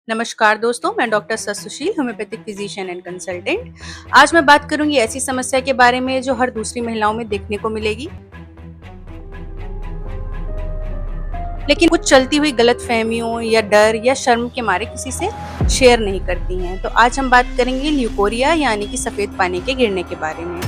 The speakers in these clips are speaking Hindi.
नमस्कार दोस्तों, मैं डॉक्टर सत सुशील, होम्योपैथिक फिजिशियन एंड कंसल्टेंट। आज मैं बात करूंगी ऐसी समस्या के बारे में जो हर दूसरी महिलाओं में देखने को मिलेगी, लेकिन कुछ चलती हुई गलतफहमियों या डर या शर्म के मारे किसी से शेयर नहीं करती हैं। तो आज हम बात करेंगे ल्यूकोरिया यानी कि सफेद पानी के गिरने के बारे में।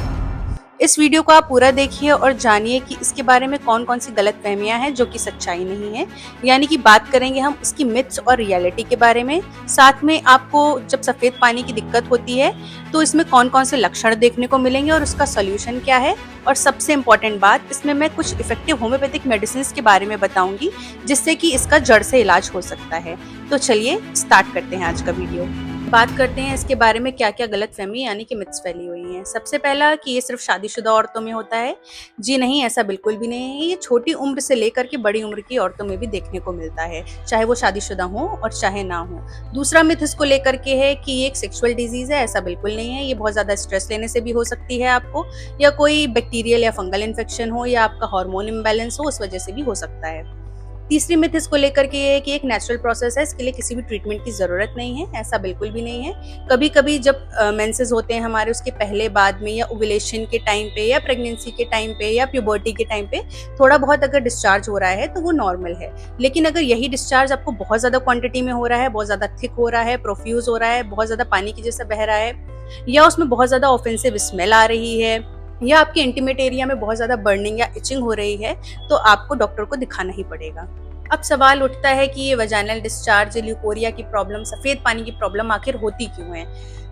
इस वीडियो को आप पूरा देखिए और जानिए कि इसके बारे में कौन-कौन सी गलतफहमियां हैं जो कि सच्चाई नहीं है। यानी कि बात करेंगे हम इसकी मिथ्स और रियलिटी के बारे में। साथ में आपको जब सफेद पानी की दिक्कत होती है तो इसमें कौन-कौन से लक्षण देखने को मिलेंगे और उसका सॉल्यूशन क्या है। और सबसे इम्पोर्टेंट बात, इसमें मैं कुछ इफेक्टिव होम्योपैथिक मेडिसिन के बारे में बताऊंगी जिससे कि इसका जड़ से इलाज हो सकता है। तो चलिए स्टार्ट करते हैं आज का वीडियो। बात करते हैं इसके बारे में क्या-क्या गलतफहमी यानी कि मिथ्स फैली हुई हैं। सबसे पहला कि ये सिर्फ शादीशुदा औरतों में होता है। जी नहीं, ऐसा बिल्कुल भी नहीं है। ये छोटी उम्र से लेकर के बड़ी उम्र की औरतों में भी देखने को मिलता है, चाहे वो शादीशुदा हो और चाहे ना हो। दूसरा मिथ इसको लेकर के है कि ये एक सेक्सुअल डिजीज है। ऐसा बिल्कुल नहीं है। ये बहुत ज्यादा स्ट्रेस लेने से भी हो सकती है आपको, या कोई बैक्टीरियल या फंगल इन्फेक्शन हो, या आपका हार्मोन इम्बैलेंस हो, उस वजह से भी हो सकता है। तीसरी मिथ इसको लेकर के ये है कि एक नेचुरल प्रोसेस है, इसके लिए किसी भी ट्रीटमेंट की ज़रूरत नहीं है। ऐसा बिल्कुल भी नहीं है। कभी-कभी जब मेंसेस होते हैं हमारे, उसके पहले बाद में, या ओव्यूलेशन के टाइम पे, या प्रेगनेंसी के टाइम पे, या प्यूबर्टी के टाइम पे थोड़ा बहुत अगर डिस्चार्ज हो रहा है तो वो नॉर्मल है। लेकिन अगर यही डिस्चार्ज आपको बहुत ज़्यादा क्वांटिटी में हो रहा है, बहुत ज़्यादा थिक हो रहा है, प्रोफ्यूज़ हो रहा है, बहुत ज़्यादा पानी की जैसा बह रहा है, या उसमें बहुत ज़्यादा ऑफेंसिव स्मेल आ रही है, या आपके इंटीमेट एरिया में बहुत ज़्यादा बर्निंग या इचिंग हो रही है, तो आपको डॉक्टर को दिखाना ही पड़ेगा। अब सवाल उठता है कि ये वजाइनल डिस्चार्ज, ल्यूकोरिया की प्रॉब्लम, सफेद पानी की प्रॉब्लम आखिर होती क्यों है?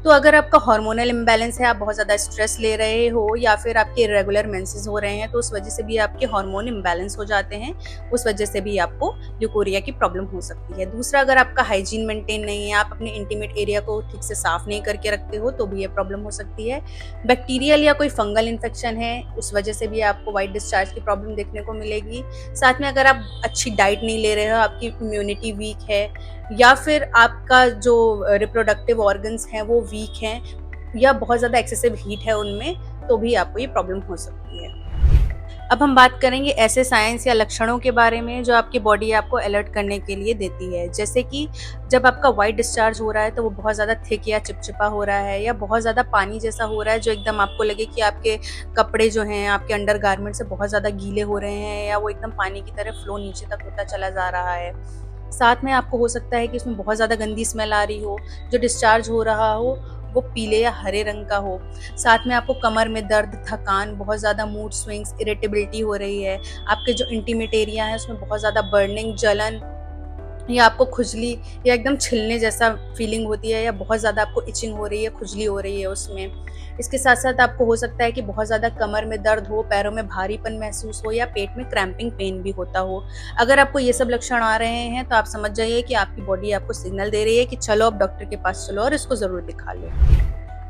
तो अगर आपका हार्मोनल इम्बैलेंस है, आप बहुत ज़्यादा स्ट्रेस ले रहे हो, या फिर आपके इरेगुलर मेंसेस हो रहे हैं, तो उस वजह से भी आपके हार्मोन इम्बैलेंस हो जाते हैं। उस वजह से भी आपको ल्यूकोरिया की प्रॉब्लम हो सकती है। दूसरा, अगर आपका हाइजीन मेंटेन नहीं है, आप अपने इंटीमेट एरिया को ठीक से साफ नहीं करके रखते हो, तो भी ये प्रॉब्लम हो सकती है। बैक्टीरियल या कोई फंगल इन्फेक्शन है, उस वजह से भी आपको व्हाइट डिस्चार्ज की प्रॉब्लम देखने को मिलेगी। साथ में अगर आप अच्छी डाइट नहीं ले रहे हो, आपकी इम्यूनिटी वीक है, या फिर आपका जो रिप्रोडक्टिव ऑर्गन्स हैं वो वीक हैं, या बहुत ज़्यादा एक्सेसिव हीट है उनमें, तो भी आपको ये प्रॉब्लम हो सकती है। अब हम बात करेंगे ऐसे साइंस या लक्षणों के बारे में जो आपकी बॉडी आपको अलर्ट करने के लिए देती है। जैसे कि जब आपका व्हाइट डिस्चार्ज हो रहा है तो वो बहुत ज़्यादा थिक या चिपचिपा हो रहा है, या बहुत ज़्यादा पानी जैसा हो रहा है, जो एकदम आपको लगे कि आपके कपड़े जो हैं, आपके अंडर गारमेंट से बहुत ज़्यादा गीले हो रहे हैं, या वो एकदम पानी की तरह फ्लो नीचे तक होता चला जा रहा है। साथ में आपको हो सकता है कि उसमें बहुत ज़्यादा गंदी स्मेल आ रही हो, जो डिस्चार्ज हो रहा हो वो पीले या हरे रंग का हो। साथ में आपको कमर में दर्द, थकान, बहुत ज़्यादा मूड स्विंग्स, इरिटेबिलिटी हो रही है। आपके जो इंटीमेट एरिया है उसमें बहुत ज़्यादा बर्निंग, जलन, या आपको खुजली या एकदम छिलने जैसा फीलिंग होती है, या बहुत ज़्यादा आपको इचिंग हो रही है, खुजली हो रही है उसमें। इसके साथ-साथ आपको हो सकता है कि बहुत ज़्यादा कमर में दर्द हो, पैरों में भारीपन महसूस हो, या पेट में क्रैम्पिंग पेन भी होता हो। अगर आपको ये सब लक्षण आ रहे हैं तो आप समझ जाइए कि आपकी बॉडी आपको सिग्नल दे रही है कि चलो अब डॉक्टर के पास चलो और इसको ज़रूर दिखा लो।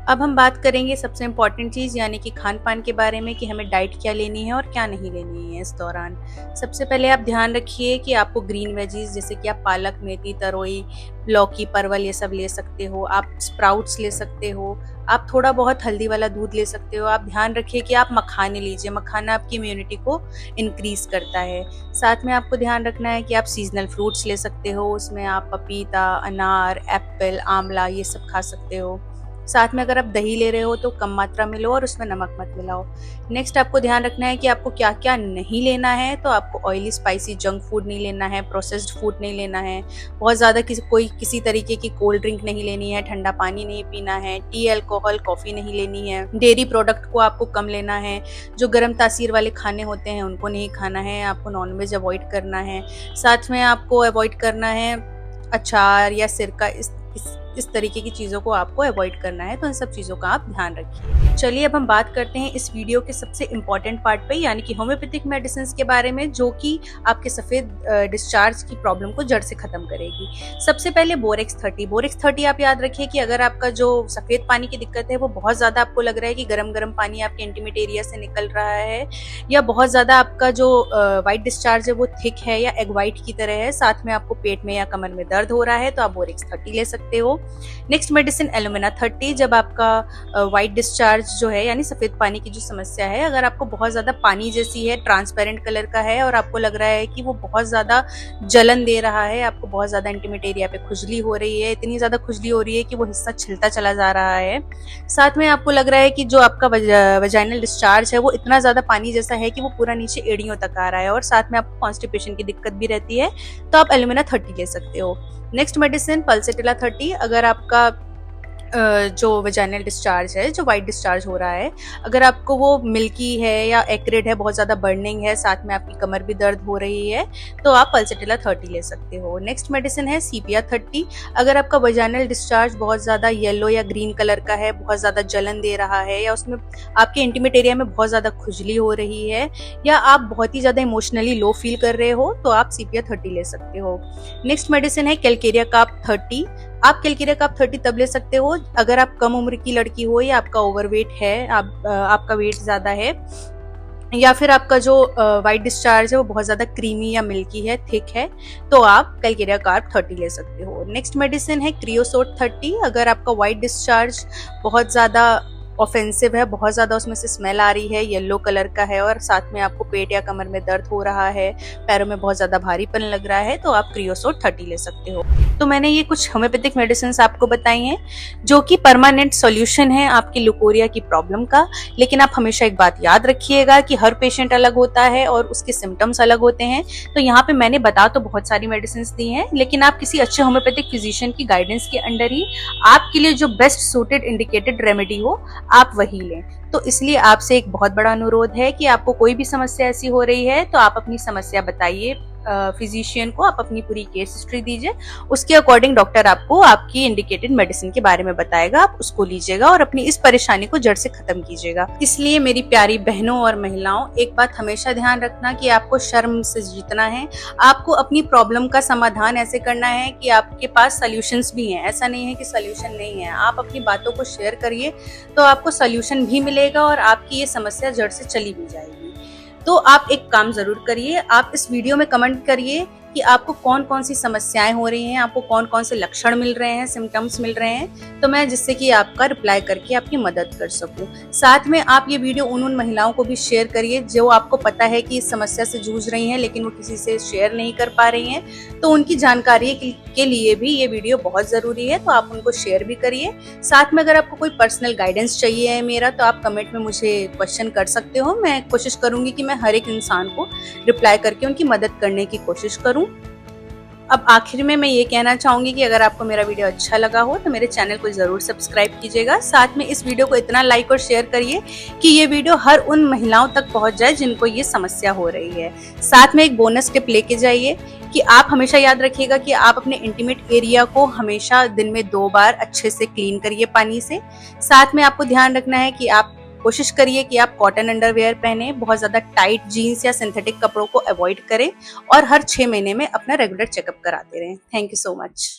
अब हम बात करेंगे सबसे इम्पॉर्टेंट चीज़ यानी कि खान-पान के बारे में, कि हमें डाइट क्या लेनी है और क्या नहीं लेनी है इस दौरान। सबसे पहले आप ध्यान रखिए कि आपको ग्रीन वेजीज़ जैसे कि आप पालक, मेथी, तरोई, लौकी, परवल ये सब ले सकते हो। आप स्प्राउट्स ले सकते हो। आप थोड़ा बहुत हल्दी वाला दूध ले सकते हो। आप ध्यान रखिए कि आप मखाने लीजिए। मखाना आपकी इम्यूनिटी को इंक्रीज़ करता है। साथ में आपको ध्यान रखना है कि आप सीज़नल फ्रूट्स ले सकते हो। उसमें आप पपीता, अनार, एप्पल, आंवला ये सब खा सकते हो। साथ में अगर आप दही ले रहे हो तो कम मात्रा में लो और उसमें नमक मत मिलाओ। नेक्स्ट आपको ध्यान रखना है कि आपको क्या-क्या नहीं लेना है। तो आपको ऑयली, स्पाइसी, जंक फूड नहीं लेना है, प्रोसेस्ड फूड नहीं लेना है, बहुत ज़्यादा किसी तरीके की कोल्ड ड्रिंक नहीं लेनी है, ठंडा पानी नहीं पीना है, टी, अल्कोहल, कॉफ़ी नहीं लेनी है, डेयरी प्रोडक्ट को आपको कम लेना है, जो गर्म तासीर वाले खाने होते हैं उनको नहीं खाना है, आपको नॉनवेज अवॉइड करना है। साथ में आपको अवॉइड करना है अचार या सिरका, इस तरीके की चीज़ों को आपको अवॉइड करना है। तो इन सब चीज़ों का आप ध्यान रखिए। चलिए अब हम बात करते हैं इस वीडियो के सबसे इम्पोर्टेंट पार्ट पे, यानी कि होम्योपैथिक मेडिसिन के बारे में, जो कि आपके सफ़ेद डिस्चार्ज की प्रॉब्लम को जड़ से ख़त्म करेगी। सबसे पहले बोरेक्स 30। बोरेक्स 30 आप याद रखिए कि अगर आपका जो सफ़ेद पानी की दिक्कत है वो बहुत ज़्यादा आपको लग रहा है कि गरम पानी आपके इंटीमेट एरिया से निकल रहा है, या बहुत ज़्यादा आपका जो वाइट डिस्चार्ज है वो थिक है या एग वाइट की तरह है, साथ में आपको पेट में या कमर में दर्द हो रहा है, तो आप बोरेक्स 30 ले सकते हो। Next medicine alumina 30। जब आपका वाइट डिस्चार्ज जो है यानी सफ़ेद पानी की जो समस्या है, अगर आपको बहुत ज़्यादा पानी जैसी है, ट्रांसपेरेंट कलर का है और आपको लग रहा है कि वो बहुत ज़्यादा जलन दे रहा है, आपको बहुत ज़्यादा इंटीमेट एरिया पे खुजली हो रही है, इतनी ज़्यादा खुजली हो रही है कि वो हिस्सा छिलता चला जा रहा है, साथ में आपको लग रहा है कि जो आपका वजाइनल डिस्चार्ज है वो इतना ज़्यादा पानी जैसा है कि वो पूरा नीचे एड़ियों तक आ रहा है और साथ में आपको कॉन्स्टिपेशन की दिक्कत भी रहती है, तो आप एलुमिना 30 ले सकते हो। Next medicine pulsatilla 30। अगर आपका जो वजाइनल डिस्चार्ज है, जो वाइट डिस्चार्ज हो रहा है, अगर आपको वो मिल्की है या एक्रिड है, बहुत ज़्यादा बर्निंग है, साथ में आपकी कमर भी दर्द हो रही है, तो आप पल्सेटिला 30 ले सकते हो। नेक्स्ट मेडिसिन है सीपिया 30। अगर आपका वजाइनल डिस्चार्ज बहुत ज़्यादा येलो या ग्रीन कलर का है, बहुत ज़्यादा जलन दे रहा है या उसमें आपके इंटीमेट एरिया में बहुत ज़्यादा खुजली हो रही है या आप बहुत ही ज़्यादा इमोशनली लो फील कर रहे हो, तो आप सीपिया 30 ले सकते हो। नेक्स्ट मेडिसिन है कैलकेरिया काप 30। आप कैलकेरिया काप 30 तब ले सकते हो अगर आप कम उम्र की लड़की हो या आपका ओवरवेट है, आपका वेट ज़्यादा है या फिर आपका जो वाइट डिस्चार्ज है वो बहुत ज़्यादा क्रीमी या मिल्की है, थिक है, तो आप कैलकेरिया काप 30 ले सकते हो। नेक्स्ट मेडिसिन है क्रियोसोट 30। अगर आपका वाइट डिस्चार्ज बहुत ज़्यादा ऑफेंसिव है, बहुत ज़्यादा उसमें से स्मेल आ रही है, येलो कलर का है और साथ में आपको पेट या कमर में दर्द हो रहा है, पैरों में बहुत ज़्यादा भारीपन लग रहा है, तो आप क्रियोसोट 30 ले सकते हो। तो मैंने ये कुछ होम्योपैथिक मेडिसिन आपको बताई हैं जो कि परमानेंट सॉल्यूशन है आपकी ल्यूकोरिया की प्रॉब्लम का। लेकिन आप हमेशा एक बात याद रखिएगा कि हर पेशेंट अलग होता है और उसके सिम्टम्स अलग होते हैं। तो यहाँ पे मैंने बता तो बहुत सारी मेडिसिन दी हैं, लेकिन आप किसी अच्छे होम्योपैथिक फिजिशियन की गाइडेंस के अंडर ही आपके लिए जो बेस्ट सूटेड इंडिकेटेड रेमेडी हो आप वही लें। तो इसलिए आपसे एक बहुत बड़ा अनुरोध है कि आपको कोई भी समस्या ऐसी हो रही है तो आप अपनी समस्या बताइए फिजिशियन को, आप अपनी पूरी केस हिस्ट्री दीजिए, उसके अकॉर्डिंग डॉक्टर आपको आपकी इंडिकेटेड मेडिसिन के बारे में बताएगा, आप उसको लीजिएगा और अपनी इस परेशानी को जड़ से खत्म कीजिएगा। इसलिए मेरी प्यारी बहनों और महिलाओं, एक बात हमेशा ध्यान रखना कि आपको शर्म से जीतना है। आपको अपनी प्रॉब्लम का समाधान ऐसे करना है कि आपके पास सॉल्यूशंस भी हैं, ऐसा नहीं है कि सॉल्यूशन नहीं है। आप अपनी बातों को शेयर करिए तो आपको सॉल्यूशन भी मिलेगा और आपकी ये समस्या जड़ से चली भी जाएगी। तो आप एक काम जरूर करिए, आप इस वीडियो में कमेंट करिए कि आपको कौन कौन सी समस्याएं हो रही हैं, आपको कौन कौन से लक्षण मिल रहे हैं, सिम्टम्स मिल रहे हैं, तो मैं जिससे कि आपका रिप्लाई करके आपकी मदद कर सकूं। साथ में आप ये वीडियो उन महिलाओं को भी शेयर करिए जो आपको पता है कि इस समस्या से जूझ रही हैं लेकिन वो किसी से शेयर नहीं कर पा रही हैं, तो उनकी जानकारी के लिए भी ये वीडियो बहुत ज़रूरी है, तो आप उनको शेयर भी करिए। साथ में अगर आपको कोई पर्सनल गाइडेंस चाहिए है मेरा, तो आप कमेंट में मुझे क्वेश्चन कर सकते हो। मैं कोशिश करूंगी कि मैं हर एक इंसान को रिप्लाई करके उनकी मदद करने की कोशिश करूं। अब आखिर में मैं ये कहना चाहूंगी कि अगर आपको मेरा वीडियो अच्छा लगा हो तो मेरे चैनल को जरूर सब्सक्राइब कीजिएगा। साथ में इस वीडियो को इतना लाइक और शेयर करिए कि ये वीडियो हर उन महिलाओं तक पहुंच जाए जिनको ये समस्या हो रही है। साथ में एक बोनस टिप लेके जाइए कि आप हमेशा याद रखिएगा कि आप अपने इंटीमेट एरिया को हमेशा दिन में 2 बार अच्छे से क्लीन करिए पानी से। साथ में आपको ध्यान रखना है कि आप कोशिश करिए कि आप कॉटन अंडरवेयर पहने, बहुत ज़्यादा टाइट जीन्स या सिंथेटिक कपड़ों को अवॉइड करें और हर 6 महीने में अपना रेगुलर चेकअप कराते रहें। Thank you so much.